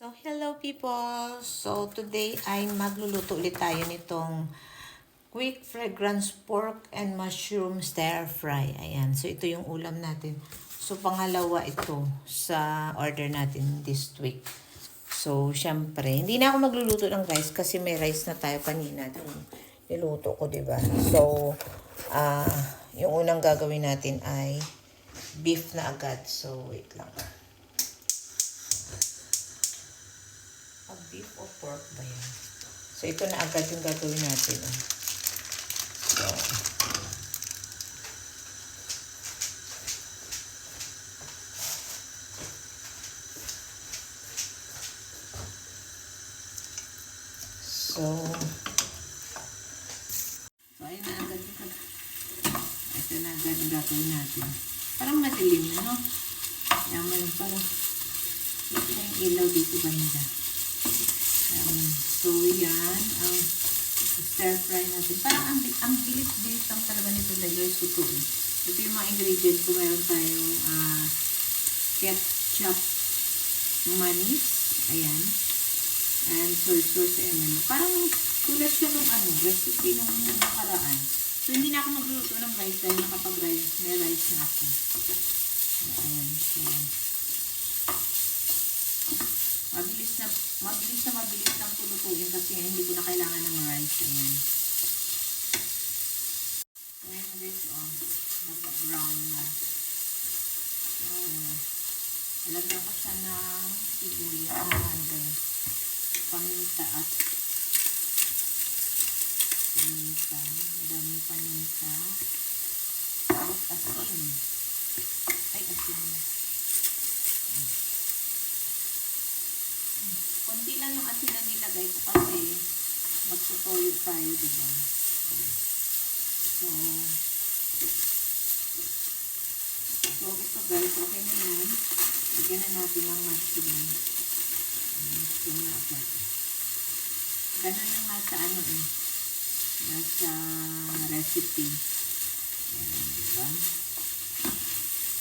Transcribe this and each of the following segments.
So, hello people! So, today ay magluluto ulit tayo nitong quick fragrance pork and mushroom stir fry. Ayan. So, ito yung ulam natin. So, pangalawa ito sa order natin this week. So, syempre, hindi na ako magluluto ng rice kasi may rice na tayo kanina. Niluto ko, diba? So, yung unang gagawin natin ay beef na agad. So, wait lang. Beef o pork ba yan? So, ito na agad yung gagawin natin. So, ayun na agad yung ito na agad yung gagawin natin. Parang madilim, no? Yaman, parang ito yung ilaw dito banda. So, yan ang stir fry natin. Parang ang bilis-bilis lang talaga nito na guys ito eh. Ito yung mga ingredient ko. Meron tayong ketchup manis. Ayan. And soy sauce and ano. Parang tulad siya nung recipe nung nakaraan. So, hindi na ako magluluto ng rice dahil nakapag-rice. May rice na ako. So, ayan. So, mabilis lang tulutuin kasi hindi ko na kailangan ng rice. Ayan. Ayan guys, nag-brown na. So, alagyan ko siya ng sibuyas. Paminta at madaming paminta. At asin. Ay, asin. Konti lang yung asin na nilagay ko kasi magsutoyo tayo, diba? So ito guys, okay na yan. Lagyan na natin ng mushroom. Mushroom na agad. Ganun yung nasa nasa recipe. Yan, diba?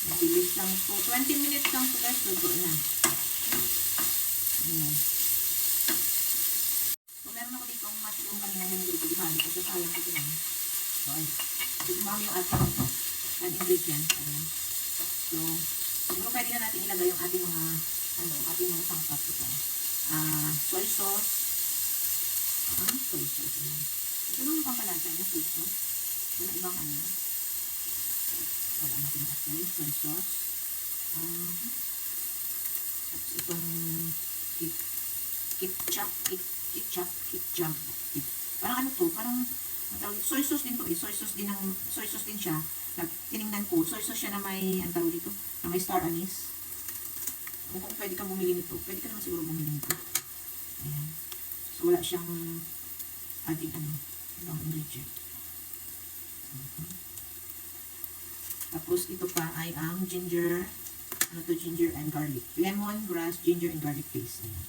Mabilis lang po. 20 minutes lang po guys, luto na. Ayan. So, meron ako dito ang mushroom kanina yung nilito. Ihali ko. Sayang ko lang. So, ay. Dumami yung ating ingredient. Ayan. So, siguro pwede na natin ilagay yung ating mga ating mga sangkap ito. Soy sauce. Soy sauce. Ayan. Ito lang yung pampalasa niya, soy sauce. Wala ibang wala natin apoy. Soy sauce. Itong ketchup. Parang parang soy sauce din to eh. Soy sauce din siya. Tiningnan ko, soy sauce siya na may, dito, na may star anise. Kung pwede ka bumili nito, pwede ka naman siguro bumili nito. Ayan. So, wala siyang ating ibang ingredient. Tapos, ito pa ay ang ginger, ginger and garlic. Lemon, grass, ginger, and garlic paste. Ayan.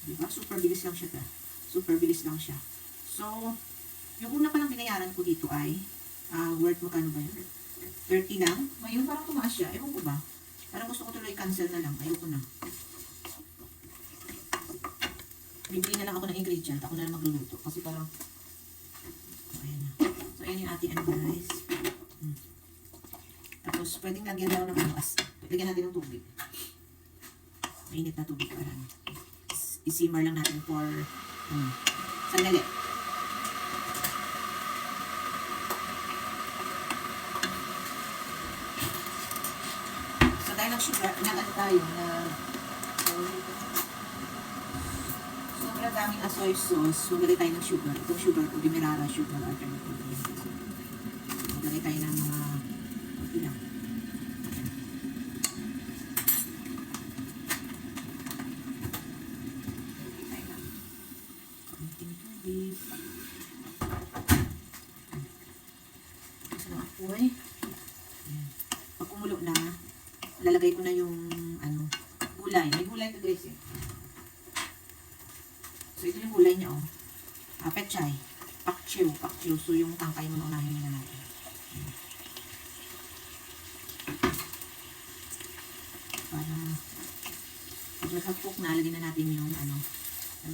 Diba? Super bilis lang siya. Super bilis lang siya. So, yung una palang binayaran ko dito ay, worth magkano ba yun? 30 lang. Ngayon parang tumaas siya. Ewan ko ba? Parang gusto ko tuloy cancel na lang. Ayoko na. Bibili na lang ako ng ingredient. Ako na lang magluluto. Kasi parang, ayan na. So, ayan yung ating guys. Tapos, pwedeng lagyan daw ng lagyan natin ng tubig. Mainit na tubig para isimmer lang natin for sandali. So, dahil nag-sugar, tayo na sobrang daming soy sauce, maglagay tayo ng sugar. Itong sugar ko, Demerara sugar alternative. Maglagay tayo ng mga ilang. Pag kumulo na, lalagay ko na yung gulay. May gulay ito guys eh. So ito yung gulay niya pechay, pakchiw. So yung tangkay mo na unahin na natin. Para pag nag-half cook na, lagyan na natin yung ano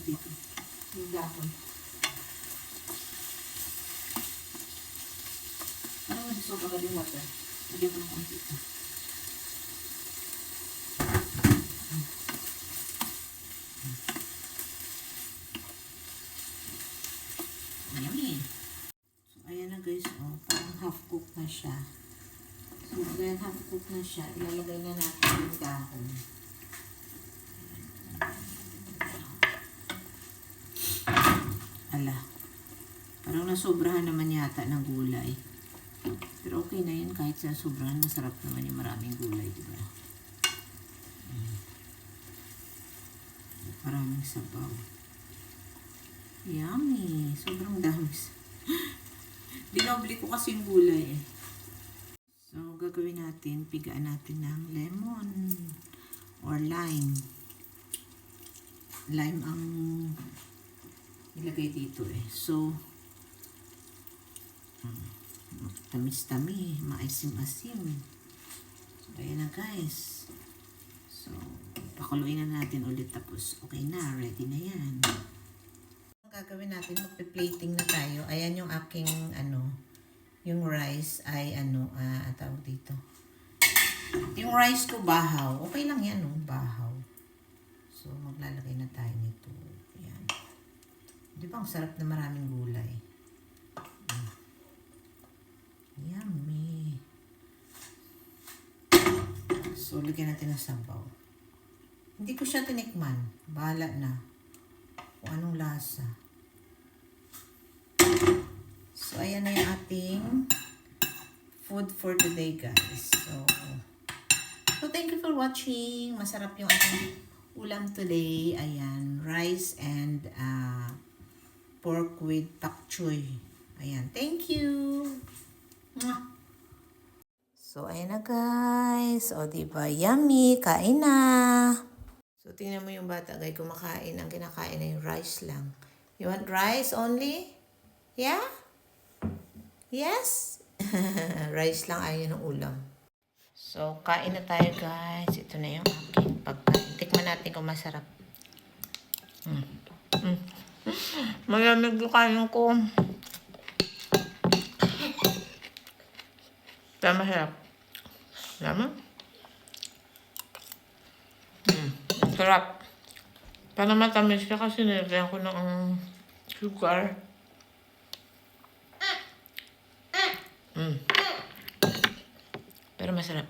dito. Yung dahon. Parang mag-dissolve agad yung water. Lagyan ko ng konti ito. Yummy! So, ayan na guys, oh, parang half cook na siya. So, dahil half cook na siya, ilalagay na natin yung dahon. Ala, parang nasobrahan naman yata ng gulay. Pero okay na yun, kahit sa sobrahan, masarap naman yung maraming gulay, diba? Maraming sabaw. Yummy! Sobrang dami. Dinoble ko kasi yung gulay eh. So, gagawin natin, pigaan natin ng lemon or lime. Lime ang ilagay dito eh. So, tamis-tami, maasim-asim. So, ayan na guys. So, pakuluin na natin ulit tapos okay na, ready na yan. Ang gagawin natin, magpe-plating na tayo. Ayan yung aking yung rice ay tawag dito. Yung rice ko bahaw. Okay lang yan, no? Bahaw. So, maglalagay na tayo nito. Ayan. Di ba, ang sarap na maraming gulay. Yummy. So, lagyan natin ng sabaw. Hindi ko siya tinikman. Bahala na. Kung anong lasa. So, ayan na yung ating food for today, guys. So thank you for watching. Masarap yung ating ulam today. Ayan, rice and pork with pak choy. Ayan, thank you. Mwah. So, ayan na guys. O, diba? Yummy. Kain na. So, tingnan mo yung bata, guys. Kumakain. Ang kinakain na yung rice lang. You want rice only? Yeah? Yes? Rice lang ayaw ng ulam. So, kain na tayo guys. Ito na yung aking pagkain. Tikman natin kung masarap. Malamig yung kain ko. Tama masarap. Tama? Sarap. Para matamis siya kasi nilagyan ko ng sugar. Pero masarap.